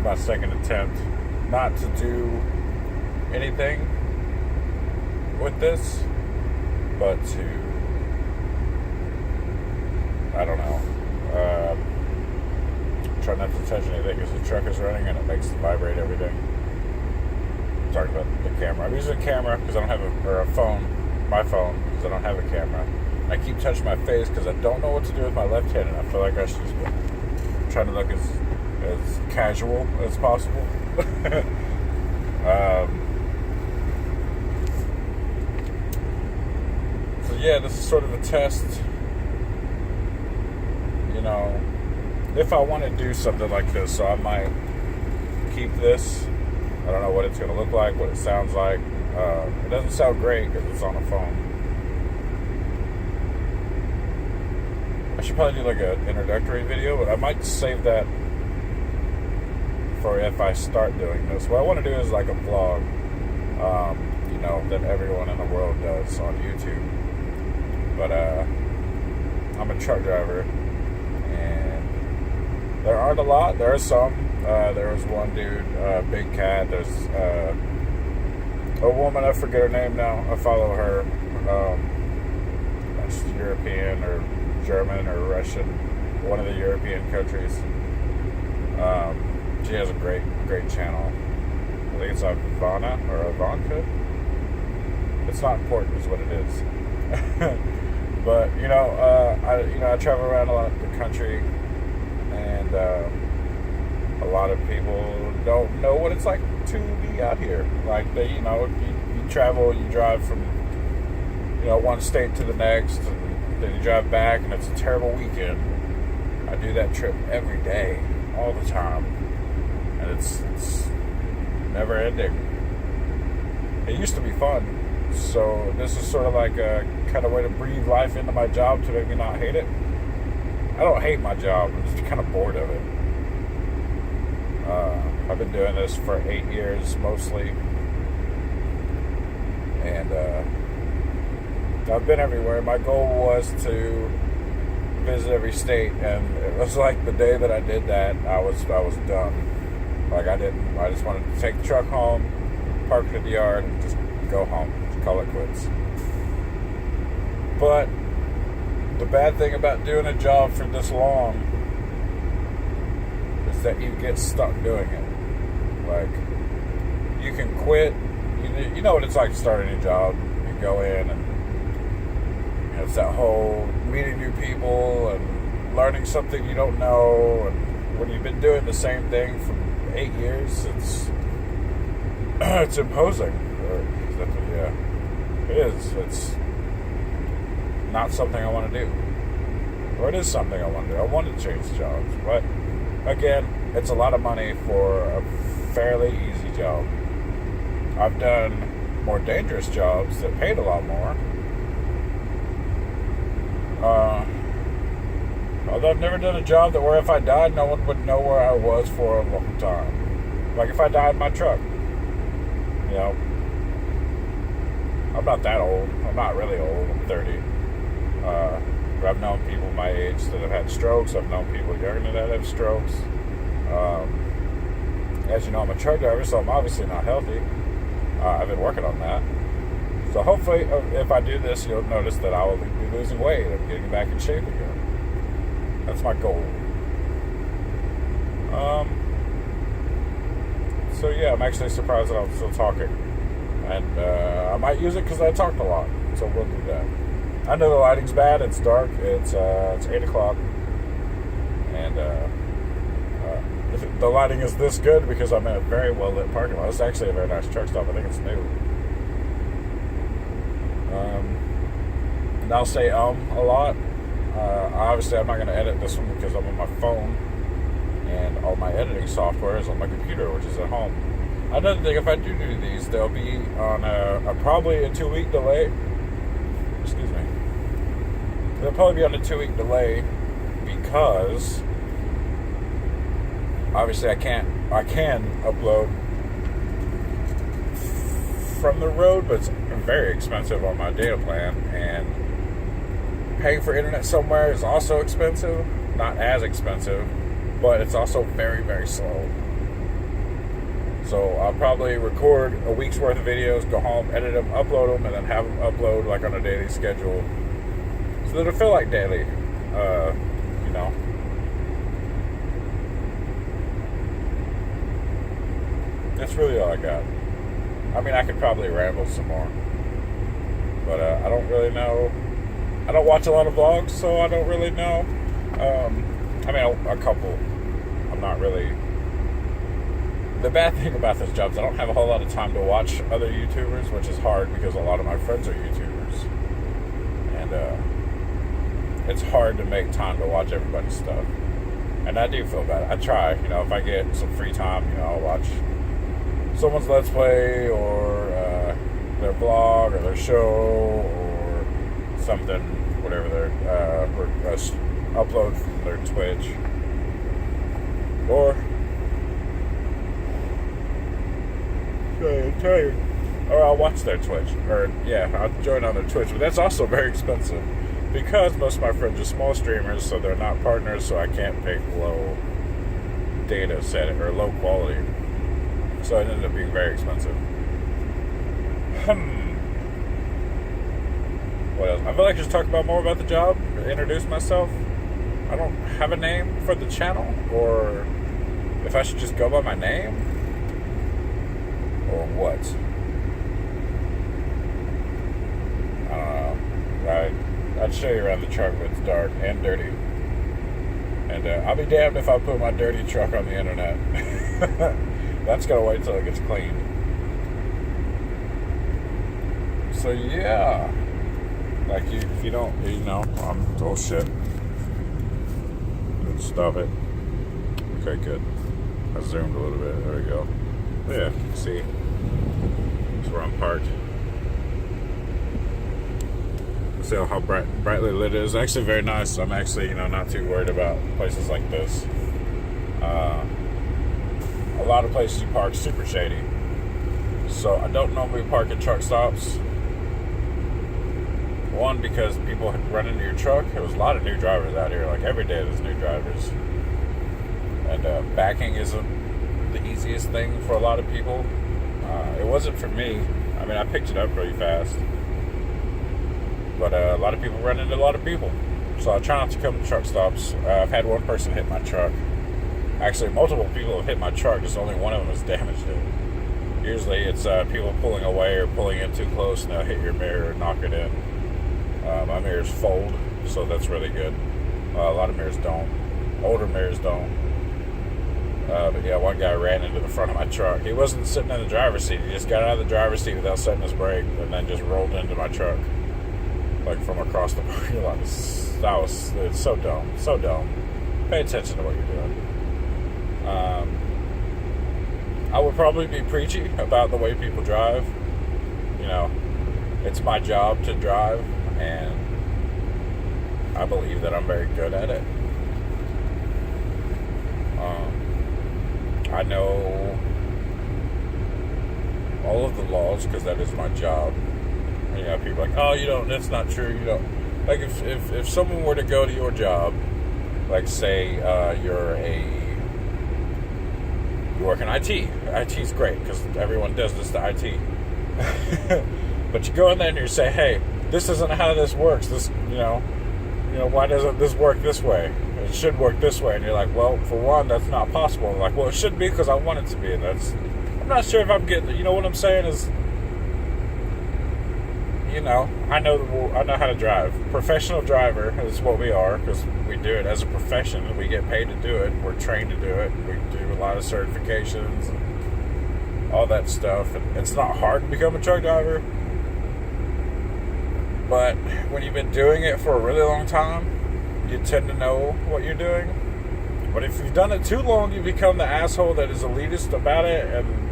my second attempt not to do anything with this, but to, I don't know, try not to touch anything because the truck is running and it makes it vibrate everything. I'm talking about the camera. I'm using a camera because I don't have a phone, my phone, because I don't have a camera. I keep touching my face because I don't know what to do with my left hand, and I feel like I should just be trying to look as casual as possible. So yeah, this is sort of a test. You know, if I want to do something like this, so I might keep this. I don't know what it's going to look like, what it sounds like. It doesn't sound great because it's on a phone. I should probably do like an introductory video, but I might save that for if I start doing this. What I want to do is like a vlog, you know, that everyone in the world does on YouTube. But I'm a truck driver, and there aren't a lot. There are some. There was one dude, Big Cat. There's a woman, I forget her name now. I follow her. She's European or German or Russian, one of the European countries. She has a great channel. I think it's Ivana or Ivanka. It's not important, is what it is. But I travel around a lot of the country, and a lot of people don't know what it's like to be out here. Like you travel, you drive from one state to the next, and then you drive back, and it's a terrible weekend. I do that trip every day, all the time, and it's never ending. It used to be fun, so this is sort of like a kind of way to breathe life into my job to make me not hate it. I don't hate my job, I'm just kind of bored of it. I've been doing this for 8 years mostly, and I've been everywhere. My goal was to visit every state, and it was like the day that I did that, I was done. Like I just wanted to take the truck home, park it in the yard, and just go home, just call it quits. But the bad thing about doing a job for this long is that you get stuck doing it. Like, you can quit. You know what it's like to start a new job. You go in and it's that whole meeting new people and learning something you don't know. And when you've been doing the same thing for 8 years, it's imposing. Yeah, it is. It's not something I want to do. Or it is something I want to do. I want to change jobs. But, again, it's a lot of money for a fairly easy job. I've done more dangerous jobs that paid a lot more. Although I've never done a job that where if I died, no one would know where I was for a long time. Like if I died in my truck. I'm not that old. I'm not really old. I'm 30. But I've known people my age that have had strokes. I've known people younger than that have strokes. As you know, I'm a truck driver, so I'm obviously not healthy. I've been working on that. So hopefully, if I do this, you'll notice that I will be losing weight. I'm getting back in shape again. That's my goal. So yeah, I'm actually surprised that I'm still talking. And I might use it because I talked a lot. So we'll do that. I know the lighting's bad. It's dark. It's 8 o'clock. And the lighting is this good because I'm in a very well-lit parking lot. It's actually a very nice truck stop. I think it's new. And I'll say a lot. Obviously, I'm not going to edit this one because I'm on my phone. And all my editing software is on my computer, which is at home. Another thing, if I do these, they'll be on probably a 2-week delay. Excuse me. They'll probably be on a 2-week delay because obviously I can upload from the road, but it's very expensive on my data plan, and paying for internet somewhere is also expensive. Not as expensive, but it's also very, very slow. So I'll probably record a week's worth of videos, go home, edit them, upload them, and then have them upload like on a daily schedule, so that it'll feel like daily. You know. That's really all I got. I mean, I could probably ramble some more, but I don't really know. I don't watch a lot of vlogs, so I don't really know. I mean, a couple. I'm not really. The bad thing about this job is I don't have a whole lot of time to watch other YouTubers, which is hard because a lot of my friends are YouTubers. And it's hard to make time to watch everybody's stuff. And I do feel bad. I try, if I get some free time, I'll watch someone's Let's Play or their vlog or their show or something, whatever their upload from their Twitch. Or or I'll watch their Twitch. Or I'll join on their Twitch, but that's also very expensive because most of my friends are small streamers, so they're not partners, so I can't pick low data setting or low quality. So it ended up being very expensive. What else? I feel like I should talk more about the job, introduce myself. I don't have a name for the channel, or if I should just go by my name, or what. I don't know. I'd show you around the truck, but it's dark and dirty. And I'll be damned if I put my dirty truck on the internet. That's gotta wait till it gets cleaned. So yeah, like if you don't, oh shit. Stop it. Okay, good. I zoomed a little bit. There we go. Yeah, see, that's where I'm parked. See how brightly lit it is. Actually, very nice. I'm actually, not too worried about places like this. A lot of places you park super shady. So I don't normally park at truck stops. One, because people run into your truck. There was a lot of new drivers out here. Like every day there's new drivers. And backing isn't the easiest thing for a lot of people. It wasn't for me. I mean, I picked it up really fast. But a lot of people run into a lot of people. So I try not to come to truck stops. I've had one person hit my truck. Actually, multiple people have hit my truck. Just only one of them has damaged it. Usually it's people pulling away or pulling in too close and they'll hit your mirror and knock it in. My mirrors fold, so that's really good. A lot of mirrors don't. Older mirrors don't. But yeah, one guy ran into the front of my truck. He wasn't sitting in the driver's seat. He just got out of the driver's seat without setting his brake and then just rolled into my truck. Like from across the parking lot. It's so dumb. So dumb. Pay attention to what you're doing. I would probably be preachy about the way people drive. It's my job to drive, and I believe that I'm very good at it. I know all of the laws because that is my job. People are like, oh, that's not true. Like if someone were to go to your job, like say you work in IT. IT's great because everyone does this to IT. But you go in there and you say, hey, this isn't how this works. This, why doesn't this work this way? It should work this way. And you're like, well, for one, that's not possible. And like, well, it should be because I want it to be. And I'm not sure if I'm getting it. What I'm saying is, I know how to drive. Professional driver is what we are because we do it as a profession. We get paid to do it. We're trained to do it. We do a lot of certifications and all that stuff. And it's not hard to become a truck driver. But when you've been doing it for a really long time, you tend to know what you're doing. But if you've done it too long, you become the asshole that is elitist about it and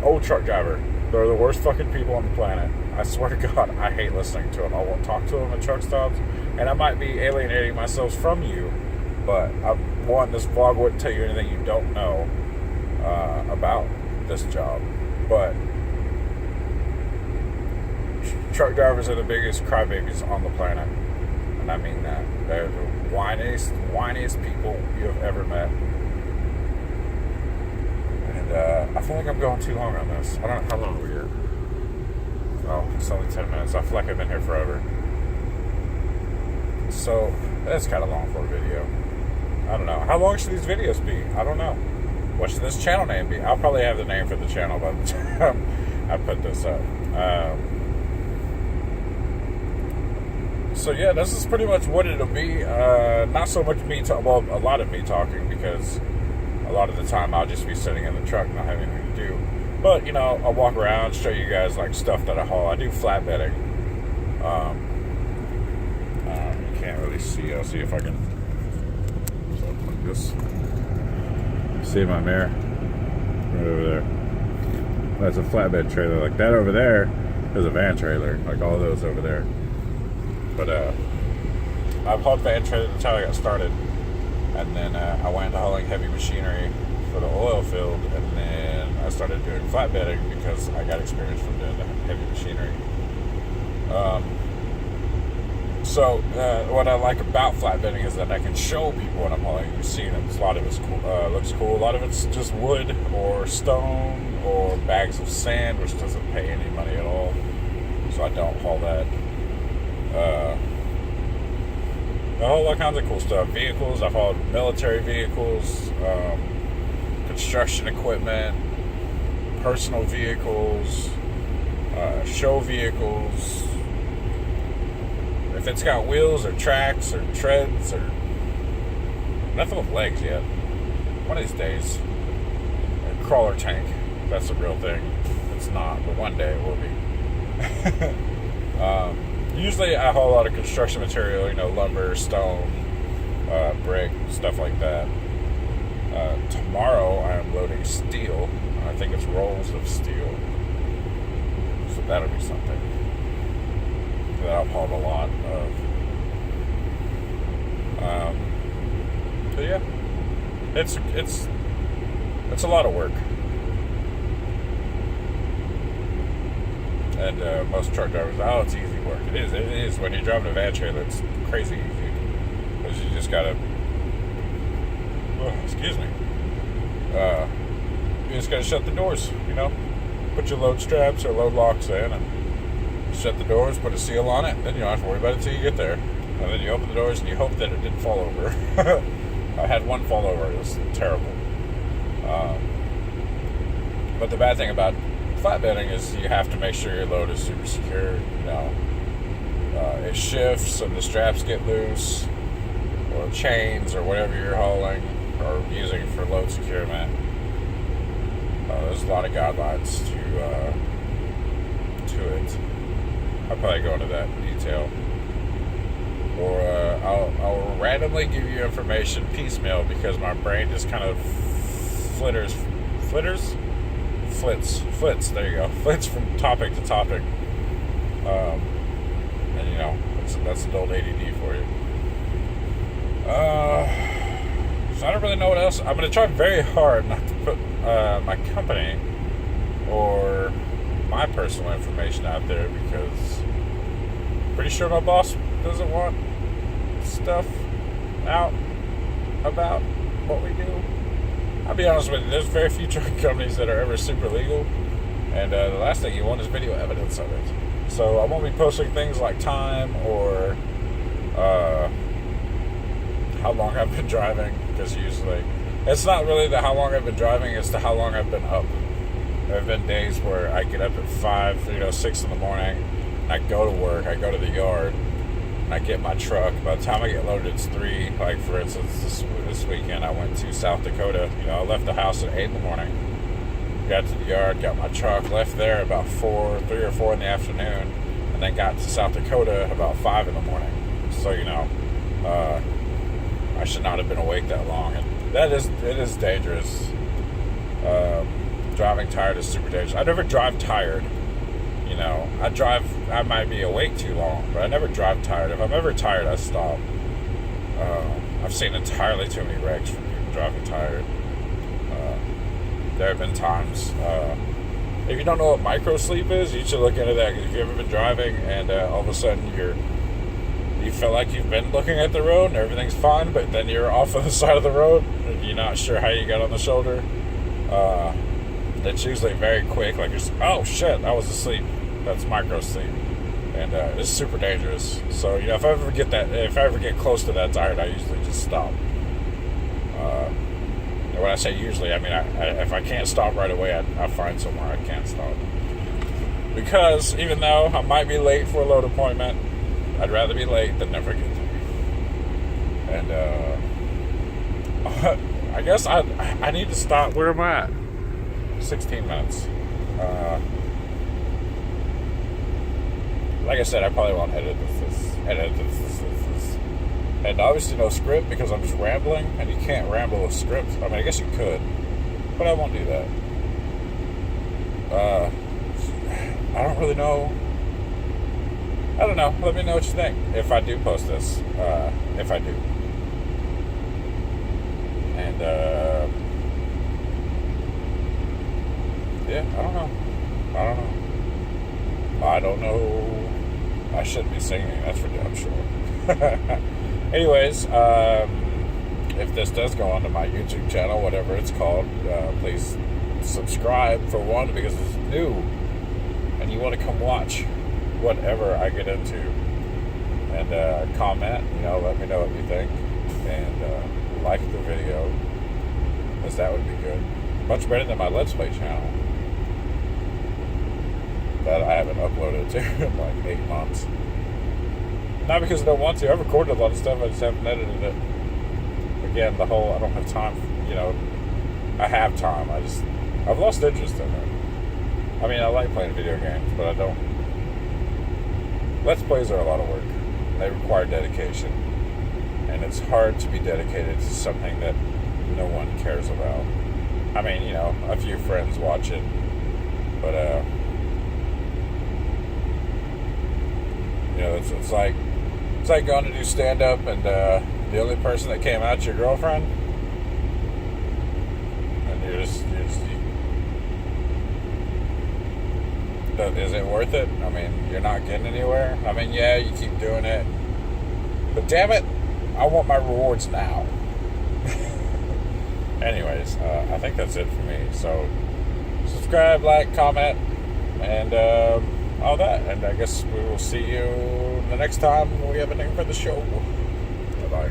old truck driver. They're the worst fucking people on the planet. I swear to God, I hate listening to them. I won't talk to them at truck stops, and I might be alienating myself from you. But this vlog wouldn't tell you anything you don't know about this job. But truck drivers are the biggest crybabies on the planet, and I mean that. They're the whiniest people you have ever met. And I feel like I'm going too long on this. I don't know how long are we here. Oh, it's only 10 minutes. I feel like I've been here forever. So, that's kind of long for a video. I don't know. How long should these videos be? I don't know. What should this channel name be? I'll probably have the name for the channel by the time I put this up. So yeah, this is pretty much what it'll be. Not so much me well, a lot of me talking, because a lot of the time I'll just be sitting in the truck, not having anything to do. But, you know, I'll walk around, show you guys, like, stuff that I haul. I do flatbedding. You can't really see. I'll see if I can. So, like this. See my mirror? Right over there. That's a flatbed trailer. Like that over there is a van trailer. Like all those over there. But, I've hauled van trailer that's how I got started. And then I went into hauling heavy machinery for the oil field, and then I started doing flatbedding because I got experience from doing the heavy machinery. So what I like about flatbedding is that I can show people what I'm hauling. You've seen it. A lot of it's cool, looks cool. A lot of it's just wood or stone or bags of sand, which doesn't pay any money at all. So I don't haul that. A whole lot of kinds of cool stuff. Vehicles, I've hauled military vehicles, construction equipment, personal vehicles, show vehicles. If it's got wheels or tracks or treads or nothing with legs yet. One of these days. A crawler tank. That's a real thing. It's not, but one day it will be. Usually I haul a lot of construction material, you know, lumber, stone, brick, stuff like that. Tomorrow I am loading steel. I think it's rolls of steel. So that'll be something that I've hauled a lot of. But yeah, it's a lot of work. And most truck drivers, oh, it's easy work. It is. When you're driving a van trailer, it's crazy easy. Because you just gotta, excuse me. You just gotta shut the doors, you know? Put your load straps or load locks in and shut the doors, put a seal on it, then you don't have to worry about it until you get there. And then you open the doors and you hope that it didn't fall over. I had one fall over. It was terrible. But the bad thing about flatbedding is you have to make sure your load is super secure. You know, it shifts and the straps get loose, or chains, or whatever you're hauling or using for load securement. There's a lot of guidelines to it. I'll probably go into that in detail, or I'll randomly give you information piecemeal because my brain just kind of flits. There you go. Flits from topic to topic. And you know, that's adult ADD for you. So I don't really know what else. I'm going to try very hard not to put my company or my personal information out there, because I'm pretty sure my boss doesn't want stuff out about what we do. I'll be honest with you, there's very few trucking companies that are ever super legal, and the last thing you want is video evidence of it. So I won't be posting things like time or how long I've been driving, because usually it's not really the how long I've been driving, it's the how long I've been up. There have been days where I get up at 6 in the morning, and I go to work, I go to the yard, and I get my truck. By the time I get loaded, it's 3. Like, for instance, this weekend I went to South Dakota. You know, I left the house at 8 in the morning, got to the yard, got my truck, left there about 3 or 4 in the afternoon, and then got to South Dakota about 5 in the morning. So, you know, I should not have been awake that long, and it is dangerous. Driving tired is super dangerous. I never drive tired. You know, I might be awake too long, but I never drive tired. If I'm ever tired, I stop. I've seen entirely too many wrecks from people driving tired. There have been times, if you don't know what micro sleep is, you should look into that. Because if you've ever been driving and all of a sudden you feel like you've been looking at the road and everything's fine, but then you're off on the side of the road and you're not sure how you got on the shoulder. it's usually very quick. Like, oh shit, I was asleep. That's micro sleep, and it's super dangerous. So if I ever get close to that tired, I usually just stop. And when I say usually, I mean if I can't stop right away, I find somewhere I can stop. Because even though I might be late for a load appointment, I'd rather be late than never get there. And I guess I need to stop. Where am I at? 16 minutes. Like I said, I probably won't edit this. And obviously no script because I'm just rambling, and you can't ramble with script. I mean, I guess you could, but I won't do that. I don't really know. I don't know. Let me know what you think if I do post this. If I do. And, yeah, I don't know. I don't know. I shouldn't be singing, that's for damn sure. Anyways, if this does go onto my YouTube channel, whatever it's called, please subscribe for one, because it's new. And you want to come watch whatever I get into. And comment, let me know what you think. And like the video, because that would be good. Much better than my Let's Play channel that I haven't uploaded to in like 8 months. Not because I don't want to. I've recorded a lot of stuff, I just haven't edited it. Again, I don't have time. I have time. I've lost interest in it. I mean, I like playing video games, but I don't. Let's Plays are a lot of work. They require dedication. And it's hard to be dedicated to something that no one cares about. I mean, a few friends watch it. But, it's like going to do stand-up and the only person that came out is your girlfriend. And is it worth it? I mean, you're not getting anywhere. I mean, yeah, you keep doing it. But damn it, I want my rewards now. Anyways, I think that's it for me. So, subscribe, like, comment, and all that. And I guess we will see you the next time we have a name for the show. Bye-bye.